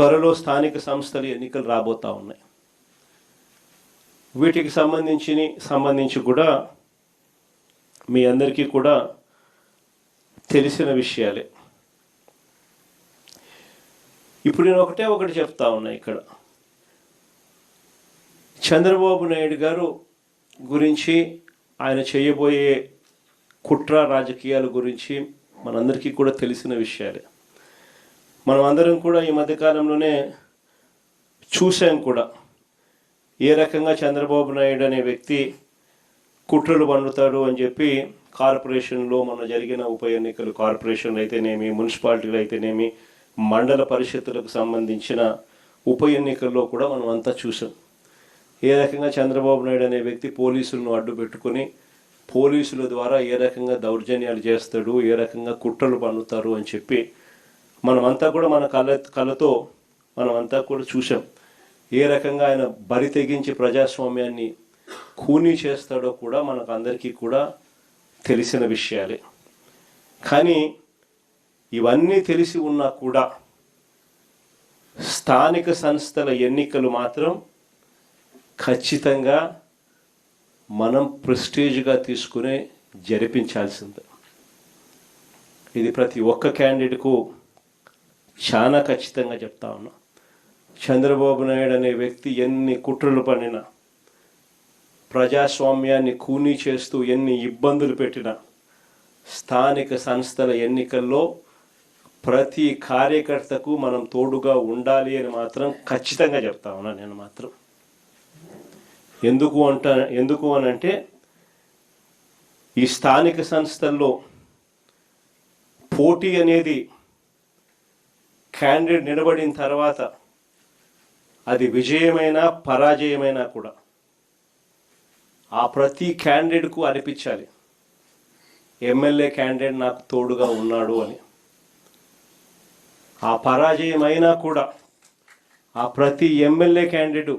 త్వరలో స్థానిక సంస్థల ఎన్నికలు రాబోతూ ఉన్నాయి. వీటికి సంబంధించి కూడా మీ అందరికీ కూడా తెలిసిన విషయాలే. ఇప్పుడు నేను ఒకటి చెప్తా ఉన్నా. ఇక్కడ చంద్రబాబు నాయుడు గారు గురించి, ఆయన చేయబోయే కుట్ర రాజకీయాల గురించి మనందరికీ కూడా తెలిసిన విషయాలే. మనం అందరం కూడా ఈ మధ్యకాలంలోనే చూసాం కూడా ఏ రకంగా చంద్రబాబు నాయుడు అనే వ్యక్తి కుట్రలు పన్నుతాడు అని చెప్పి కార్పొరేషన్లో మన జరిగిన ఉప ఎన్నికలు, కార్పొరేషన్లు అయితేనేమి, మున్సిపాలిటీలు అయితేనేమి, మండల పరిషత్తులకు సంబంధించిన ఉప ఎన్నికల్లో కూడా మనం అంతా చూసాం. ఏ రకంగా చంద్రబాబు నాయుడు అనే వ్యక్తి పోలీసులను అడ్డు పెట్టుకొని పోలీసుల ద్వారా ఏ రకంగా దౌర్జన్యాలు చేస్తాడు, ఏ రకంగా కుట్రలు పన్నుతారు అని చెప్పి మనమంతా కూడా మన కళ్ళతో మనమంతా కూడా చూసాం. ఏ రకంగా ఆయన బరి తెగించి ప్రజాస్వామ్యాన్ని ఖూనీ చేస్తాడో కూడా మనకు అందరికీ కూడా తెలిసిన విషయాలే. కానీ ఇవన్నీ తెలిసి ఉన్నా కూడా స్థానిక సంస్థల ఎన్నికలు మాత్రం ఖచ్చితంగా మనం ప్రెస్టీజ్గా తీసుకునే జరిపించాల్సిందే. ఇది ప్రతి ఒక్క క్యాండిడేట్కు చాలా ఖచ్చితంగా చెప్తా ఉన్నా. చంద్రబాబు నాయుడు అనే వ్యక్తి ఎన్ని కుట్రలు పన్నినా, ప్రజాస్వామ్యాన్ని ఖూనీ చేస్తూ ఎన్ని ఇబ్బందులు పెట్టినా, స్థానిక సంస్థల ఎన్నికల్లో ప్రతి కార్యకర్తకు మనం తోడుగా ఉండాలి అని మాత్రం ఖచ్చితంగా చెప్తా ఉన్నా. నేను మాత్రం ఎందుకు అనంటే ఈ స్థానిక సంస్థల్లో పోటీ అనేది క్యాండిడేట్ నిలబడిన తర్వాత అది విజయమైనా పరాజయమైనా కూడా ఆ ప్రతి క్యాండిడేట్కు అనిపించాలి ఎమ్మెల్యే క్యాండిడేట్ నాకు తోడుగా ఉన్నాడు అని. ఆ పరాజయమైనా కూడా ఆ ప్రతి ఎమ్మెల్యే క్యాండిడేట్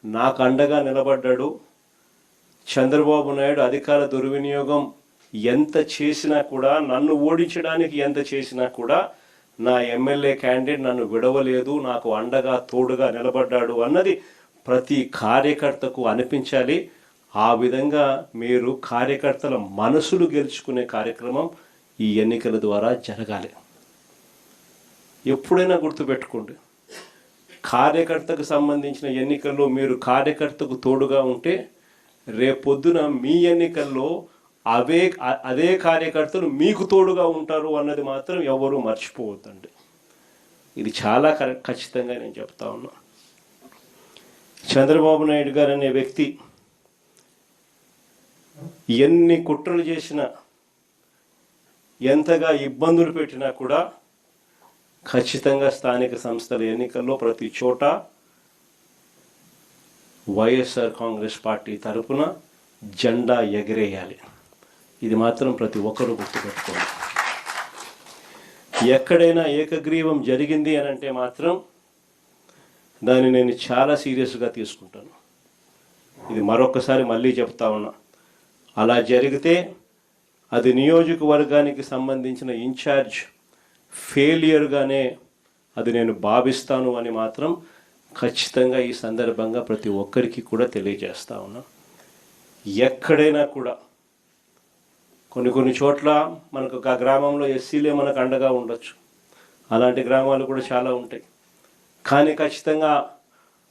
నాకు అండగా నిలబడ్డాడు. చంద్రబాబు నాయుడు అధికార దుర్వినియోగం ఎంత చేసినా కూడా, నన్ను ఓడించడానికి ఎంత చేసినా కూడా నా ఎమ్మెల్యే క్యాండిడేట్ నన్ను విడవలేదు, నాకు అండగా తోడుగా నిలబడ్డాడు అన్నది ప్రతి కార్యకర్తకు అనిపించాలి. ఆ విధంగా మీరు కార్యకర్తల మనసులు గెలుచుకునే కార్యక్రమం ఈ ఎన్నికల ద్వారా జరగాలి. ఎప్పుడైనా గుర్తుపెట్టుకోండి, కార్యకర్తకు సంబంధించిన ఎన్నికల్లో మీరు కార్యకర్తకు తోడుగా ఉంటే రేపొద్దున మీ ఎన్నికల్లో అదే కార్యకర్తలు మీకు తోడుగా ఉంటారు అన్నది మాత్రం ఎవరు మర్చిపోవద్దండి. ఇది చాలా ఖచ్చితంగా నేను చెప్తా ఉన్నా. చంద్రబాబు నాయుడు గారు అనే వ్యక్తి ఎన్ని కుట్రలు చేసినా, ఎంతగా ఇబ్బందులు పెట్టినా కూడా ఖచ్చితంగా స్థానిక సంస్థల ఎన్నికల్లో ప్రతి చోట వైఎస్ఆర్ కాంగ్రెస్ పార్టీ తరఫున జెండా ఎగరేయాలి. ఇది మాత్రం ప్రతి ఒక్కరూ గుర్తుపెట్టుకోండి. ఎక్కడైనా ఏకగ్రీవం జరిగింది అని అంటే మాత్రం దాన్ని నేను చాలా సీరియస్గా తీసుకుంటాను. ఇది మరొకసారి మళ్ళీ చెప్తా ఉన్నా. అలా జరిగితే అది నియోజకవర్గానికి సంబంధించిన ఇన్ఛార్జ్ ఫెయిలియర్గానే అది నేను భావిస్తాను అని మాత్రం ఖచ్చితంగా ఈ సందర్భంగా ప్రతి ఒక్కరికి కూడా తెలియజేస్తా ఉన్నా. ఎక్కడైనా కూడా కొన్ని చోట్ల మనకు ఒక గ్రామంలో ఎస్సీలే మనకు అండగా ఉండొచ్చు, అలాంటి గ్రామాలు కూడా చాలా ఉంటాయి. కానీ ఖచ్చితంగా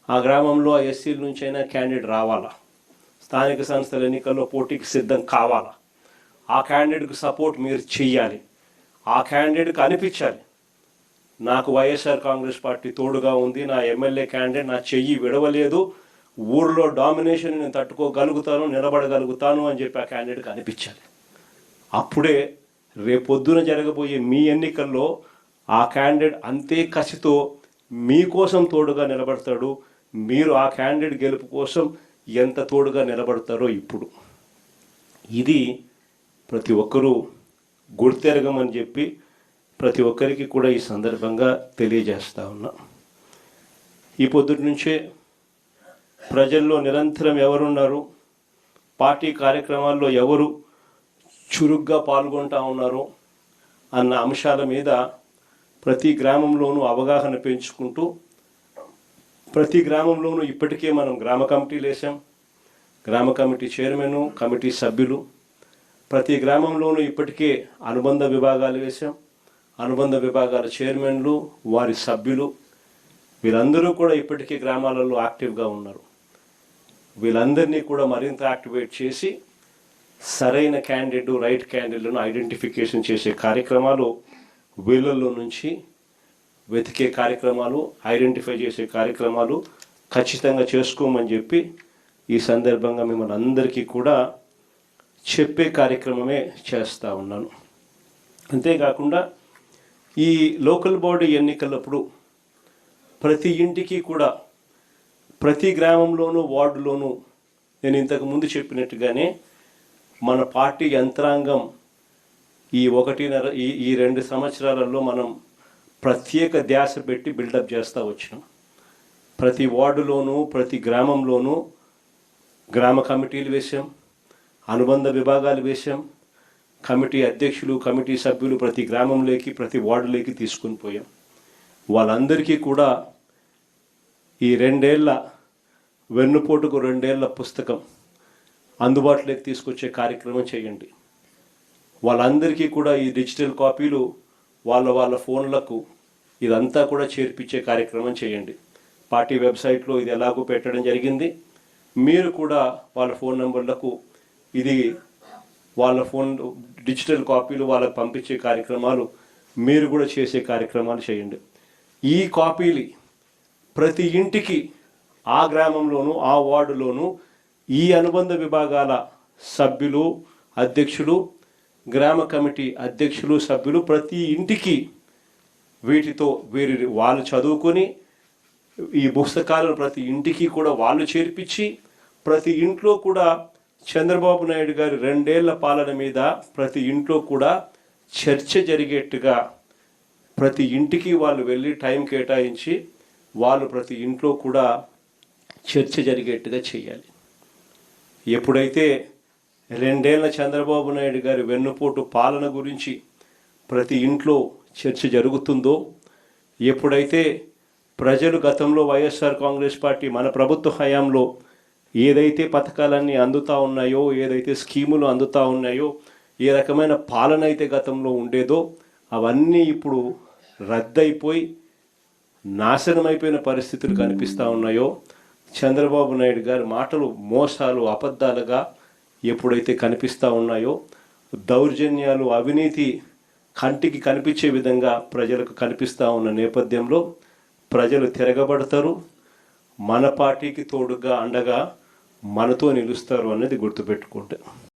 ఆ గ్రామంలో ఆ ఎస్సీల నుంచి అయినా క్యాండిడేట్ రావాలా, స్థానిక సంస్థల ఎన్నికల్లో పోటీకి సిద్ధం కావాలా, ఆ క్యాండిడేట్కి సపోర్ట్ మీరు చెయ్యాలి. ఆ క్యాండిడేట్కి అనిపించాలి నాకు వైఎస్ఆర్ కాంగ్రెస్ పార్టీ తోడుగా ఉంది, నా ఎమ్మెల్యే క్యాండిడేట్ నా చెయ్యి విడవలేదు, ఊర్లో డామినేషన్ నేను తట్టుకోగలుగుతాను, నిలబడగలుగుతాను అని చెప్పి ఆ క్యాండిడేట్కి అనిపించాలి. అప్పుడే రేపొద్దున జరగబోయే మీ ఎన్నికల్లో ఆ క్యాండిడేట్ అంతే కసితో మీకోసం తోడుగా నిలబడతాడు. మీరు ఆ క్యాండిడేట్ గెలుపు కోసం ఎంత తోడుగా నిలబడతారో ఇప్పుడు ఇది ప్రతి ఒక్కరూ గుర్తెరగమని చెప్పి ప్రతి ఒక్కరికి కూడా ఈ సందర్భంగా తెలియజేస్తా ఉన్నా. ఈ పొద్దుటి నుంచే ప్రజల్లో నిరంతరం ఎవరున్నారు, పార్టీ కార్యక్రమాల్లో ఎవరు చురుగ్గా పాల్గొంటూ ఉన్నారు అన్న అంశాల మీద ప్రతి గ్రామంలోనూ అవగాహన పెంచుకుంటూ ప్రతి గ్రామంలోనూ ఇప్పటికే మనం గ్రామ కమిటీలు వేసాం. గ్రామ కమిటీ చైర్మన్, కమిటీ సభ్యులు, ప్రతి గ్రామంలోనూ ఇప్పటికే అనుబంధ విభాగాలు వేసాం. అనుబంధ విభాగాల చైర్మన్లు, వారి సభ్యులు, వీళ్ళందరూ కూడా ఇప్పటికే గ్రామాలలో యాక్టివ్గా ఉన్నారు. వీళ్ళందరినీ కూడా మరింత యాక్టివేట్ చేసి సరైన క్యాండిడేట్, రైట్ క్యాండిడేట్లను ఐడెంటిఫికేషన్ చేసే కార్యక్రమాలు, వీళ్ళల్లో నుంచి వెతికే కార్యక్రమాలు, ఐడెంటిఫై చేసే కార్యక్రమాలు ఖచ్చితంగా చేసుకోమని చెప్పి ఈ సందర్భంగా మిమ్మల్ని అందరికీ కూడా చెప్పే కార్యక్రమమే చేస్తూ ఉన్నాను. అంతేకాకుండా ఈ లోకల్ బాడీ ఎన్నికలప్పుడు ప్రతి ఇంటికి కూడా, ప్రతి గ్రామంలోనూ, వార్డులోనూ నేను ఇంతకు ముందు చెప్పినట్టుగానే మన పార్టీ యంత్రాంగం ఈ 2 సంవత్సరాలలో మనం ప్రత్యేక ధ్యాస పెట్టి బిల్డప్ చేస్తూ వచ్చినాం. ప్రతి వార్డులోనూ, ప్రతి గ్రామంలోనూ గ్రామ కమిటీలు వేసాం, అనుబంధ విభాగాలు వేసాం, కమిటీ అధ్యక్షులు, కమిటీ సభ్యులు ప్రతి గ్రామంలోకి, ప్రతి వార్డులోకి తీసుకుని పోయాం. వాళ్ళందరికీ కూడా ఈ 2 ఏళ్ల వెన్నుపోటుకు 2 ఏళ్ల పుస్తకం అందుబాటులోకి తీసుకొచ్చే కార్యక్రమం చేయండి. వాళ్ళందరికీ కూడా ఈ డిజిటల్ కాపీలు వాళ్ళ ఫోన్లకు ఇదంతా కూడా చేర్పించే కార్యక్రమం చేయండి. పార్టీ వెబ్సైట్లో ఇది ఎలాగో పెట్టడం జరిగింది. మీరు కూడా వాళ్ళ ఫోన్ నెంబర్లకు ఇది వాళ్ళ ఫోన్ డిజిటల్ కాపీలు వాళ్ళకు పంపించే కార్యక్రమాలు మీరు కూడా చేసే కార్యక్రమాలు చేయండి. ఈ కాపీలు ప్రతి ఇంటికి, ఆ గ్రామంలోనూ, ఆ వార్డులోనూ ఈ అనుబంధ విభాగాల సభ్యులు, అధ్యక్షులు, గ్రామ కమిటీ అధ్యక్షులు, సభ్యులు ప్రతి ఇంటికి వీటితో వాళ్ళు చదువుకొని ఈ పుస్తకాలను ప్రతి ఇంటికి కూడా వాళ్ళు చేర్పించి, ప్రతి ఇంట్లో కూడా చంద్రబాబు నాయుడు గారి 2 ఏళ్ల పాలన మీద ప్రతి ఇంట్లో కూడా చర్చ జరిగేట్టుగా ప్రతి ఇంటికి వాళ్ళు వెళ్ళి టైం కేటాయించి వాళ్ళు ప్రతి ఇంట్లో కూడా చర్చ జరిగేట్టుగా చేయాలి. ఎప్పుడైతే 2 ఏళ్ల చంద్రబాబు నాయుడు గారి వెన్నుపోటు పాలన గురించి ప్రతి ఇంట్లో చర్చ జరుగుతుందో, ఎప్పుడైతే ప్రజలు గతంలో వైఎస్ఆర్ కాంగ్రెస్ పార్టీ మన ప్రభుత్వ హయాంలో ఏదైతే పథకాలన్నీ అందుతూ ఉన్నాయో, ఏదైతే స్కీములు అందుతూ ఉన్నాయో, ఏ రకమైన పాలన అయితే గతంలో ఉండేదో అవన్నీ ఇప్పుడు రద్దయిపోయి నాశనమైపోయిన పరిస్థితులు కనిపిస్తూ ఉన్నాయో, చంద్రబాబు నాయుడు గారి మాటలు మోసాలు, అబద్ధాలుగా ఎప్పుడైతే కనిపిస్తూ ఉన్నాయో, దౌర్జన్యాలు, అవినీతి కంటికి కనిపించే విధంగా ప్రజలకు కనిపిస్తూ ఉన్న నేపథ్యంలో ప్రజలు తిరగబడతారు. మన పార్టీకి తోడుగా, అండగా మనతో నిలుస్తారు అన్నది గుర్తుపెట్టుకుంటే